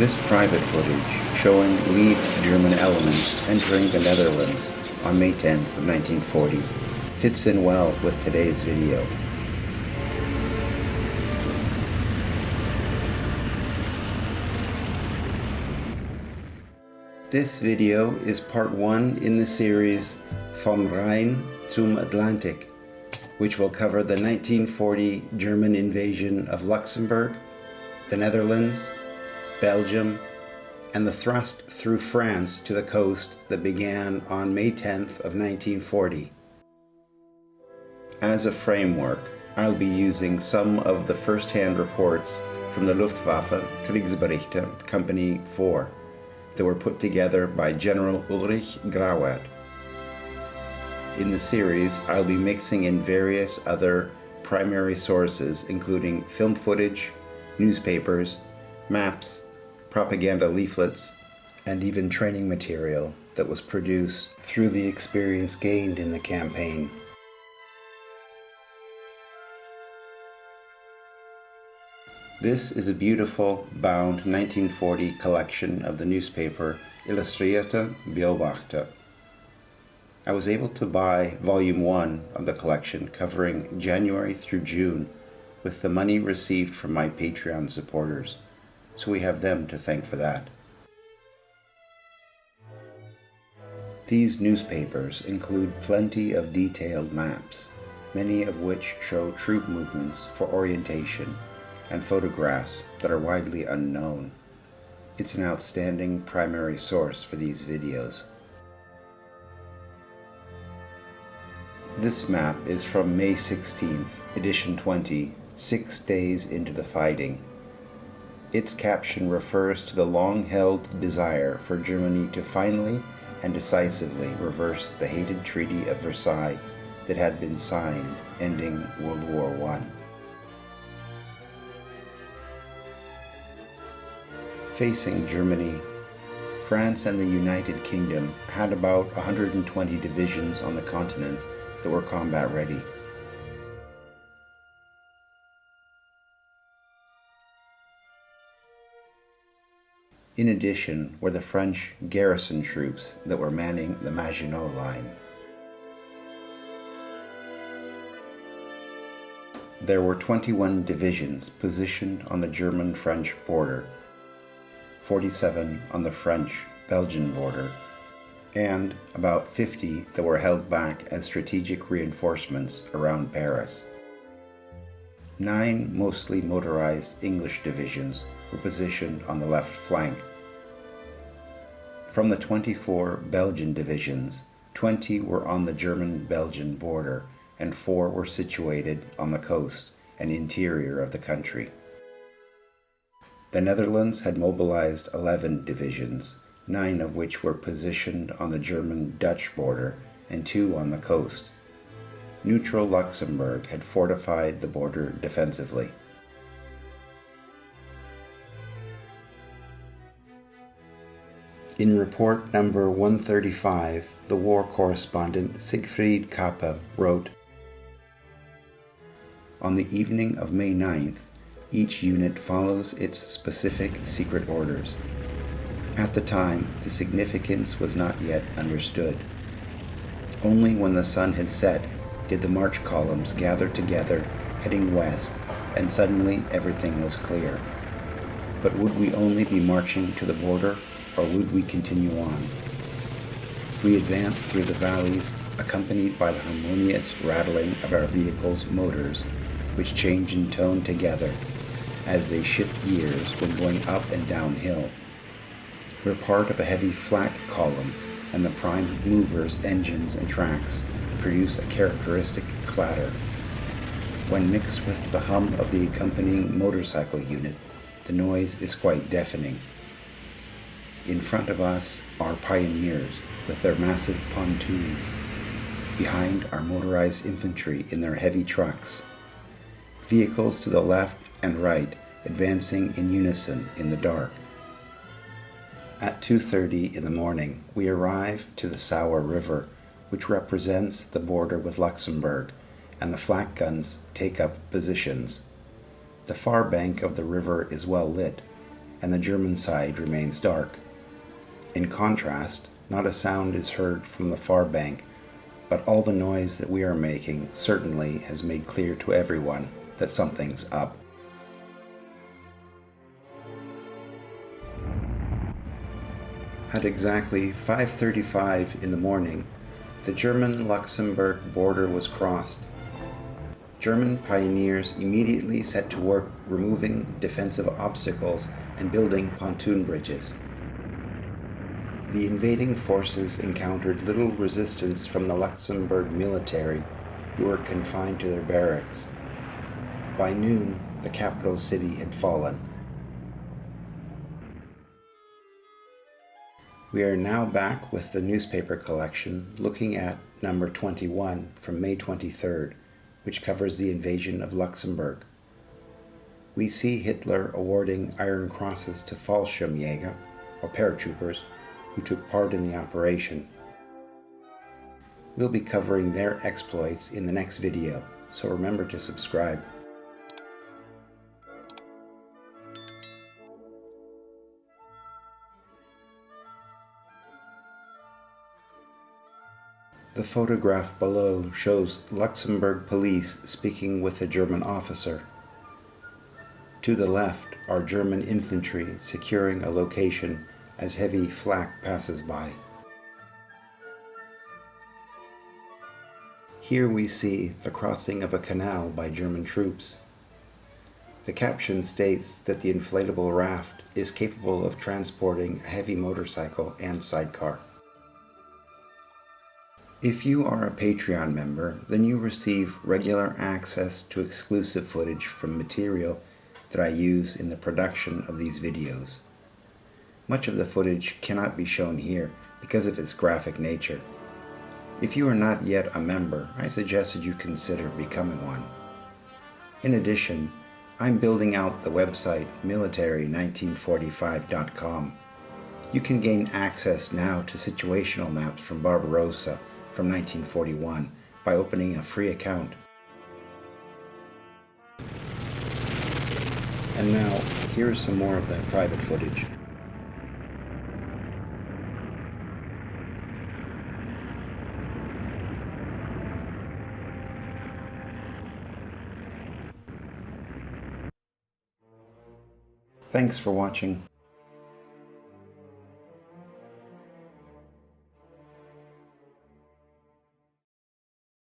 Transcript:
This private footage, showing lead German elements entering the Netherlands on May 10th of 1940, fits in well with today's video. This video is part 1 in the series Vom Rhein zum Atlantik, which will cover the 1940 German invasion of Luxembourg, the Netherlands, Belgium, and the thrust through France to the coast that began on May 10th of 1940. As a framework, I'll be using some of the first-hand reports from the Luftwaffe-Kriegsberichter-Kompanie 4 that were put together by General Ulrich Grauert. In the series, I'll be mixing in various other primary sources, including film footage, newspapers, maps, propaganda leaflets, and even training material that was produced through the experience gained in the campaign. This is a beautiful, bound 1940 collection of the newspaper Illustrierte Beobachter. I was able to buy Volume 1 of the collection covering January through June with the money received from my Patreon supporters, so we have them to thank for that. These newspapers include plenty of detailed maps, many of which show troop movements for orientation, and photographs that are widely unknown. It's an outstanding primary source for these videos. This map is from May 16th, edition 20, 6 days into the fighting. Its caption refers to the long-held desire for Germany to finally and decisively reverse the hated Treaty of Versailles that had been signed, ending World War I. Facing Germany, France and the United Kingdom had about 120 divisions on the continent that were combat ready. In addition were the French garrison troops that were manning the Maginot Line. There were 21 divisions positioned on the German-French border, 47 on the French-Belgian border, and about 50 that were held back as strategic reinforcements around Paris. 9 mostly motorized English divisions were positioned on the left flank. From the 24 Belgian divisions, 20 were on the German-Belgian border and 4 were situated on the coast and interior of the country. The Netherlands had mobilized 11 divisions, 9 of which were positioned on the German-Dutch border and 2 on the coast. Neutral Luxembourg had fortified the border defensively. In report number 135, the war correspondent Siegfried Kappe wrote, "On the evening of May 9th, each unit follows its specific secret orders. At the time, the significance was not yet understood. Only when the sun had set did the march columns gather together, heading west, and suddenly everything was clear. But would we only be marching to the border, or would we continue on? We advanced through the valleys, accompanied by the harmonious rattling of our vehicles' motors, which change in tone together as they shift gears when going up and downhill. We're part of a heavy flak column, and the prime movers, engines, and tracks produce a characteristic clatter. When mixed with the hum of the accompanying motorcycle unit, the noise is quite deafening. In front of us are pioneers with their massive pontoons. Behind are motorized infantry in their heavy trucks. Vehicles to the left and right advancing in unison in the dark. At 2:30 in the morning, we arrive to the Sauer River, which represents the border with Luxembourg, and the flak guns take up positions. The far bank of the river is well lit, and the German side remains dark. In contrast, not a sound is heard from the far bank, but all the noise that we are making certainly has made clear to everyone that something's up. At exactly 5:35 in the morning, the German-Luxembourg border was crossed. German pioneers immediately set to work removing defensive obstacles and building pontoon bridges. The invading forces encountered little resistance from the Luxembourg military, who were confined to their barracks. By noon, the capital city had fallen. We are now back with the newspaper collection, looking at number 21 from May 23rd, which covers the invasion of Luxembourg. We see Hitler awarding Iron Crosses to Fallschirmjäger, or paratroopers, who took part in the operation. We'll be covering their exploits in the next video, so remember to subscribe. The photograph below shows Luxembourg police speaking with a German officer. To the left are German infantry securing a location as heavy flak passes by. Here we see the crossing of a canal by German troops. The caption states that the inflatable raft is capable of transporting a heavy motorcycle and sidecar. If you are a Patreon member, then you receive regular access to exclusive footage from material that I use in the production of these videos. Much of the footage cannot be shown here because of its graphic nature. If you are not yet a member, I suggest that you consider becoming one. In addition, I'm building out the website military1945.com. You can gain access now to situational maps from Barbarossa from 1941 by opening a free account. And now, here's some more of that private footage. Thanks for watching.